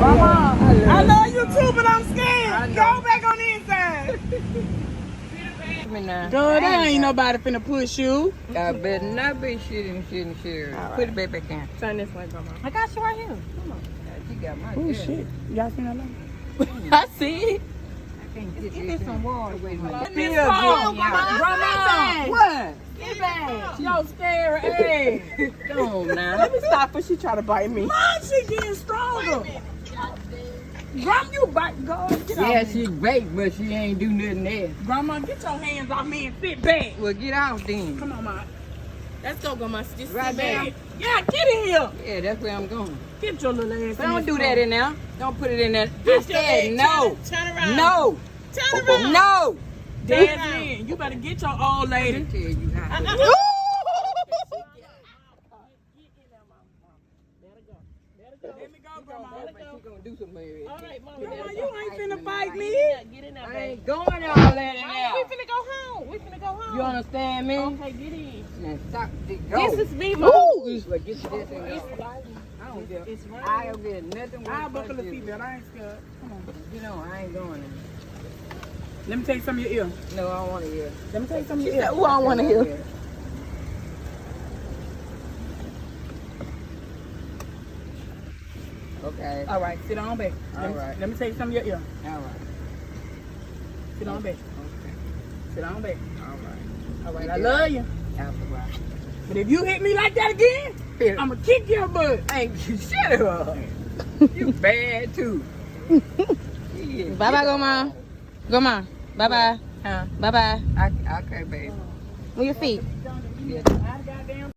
Mama, I love you too, but I'm scared. Go back on the inside. Girl, there ain't nobody finna push you. I better not be shitting. Right. Put it back in. Turn this way, Grandma. I got you right here. Come on. You got my Oh, shit. Y'all seen that lady? I see it. I can't get this some water. Wait a minute. Grandma. What? Get back. Yo, scary ass. Go on now. Let me stop her. She try to bite me. Mom, she getting stronger. Grandma, you bite. Go. Get off Yeah, me. she baked, but she ain't do nothing else. Grandma, get your hands off me and sit back. Well, get off then. Come on, Mom. Let's go, Grandma. Just Right sit back. there. Yeah, get in here. Yeah, that's where I'm going. Get your little ass. Don't do that in there. Don't put it in there. I Get your said leg. no. Turn around. No. Turn around. No. Dance in. You better get your old lady. Tell you how to. Let me go, Grandma. She gonna do something here. All right, Mama. Grandma, you ain't finna fight me. Get in there, I ain't going all that in there. We finna go home. We finna go home. You understand me? Okay, get in. Now stop. Go. This is me, Mom. Well, get this in there. I don't give. It's right. I don't get nothing. I'll buckle the seatbelt. I ain't scared. Come on. You know, I ain't going there. Let me take some of your ear. No, I don't want to hear. Let me take some of your ear. Who I don't want to hear? Okay. All right, sit on back. All right. Let me take some of your ear. All right. Sit on back. Okay. Sit on back. All right. All right, I love you. After a while. But if you hit me like that again, I'm going to kick your butt. Ain't you shut up. You bad too. Bye bye, Grandma. Grandma. Bye bye. Huh? Bye bye. Okay, baby. Move your feet. Yeah.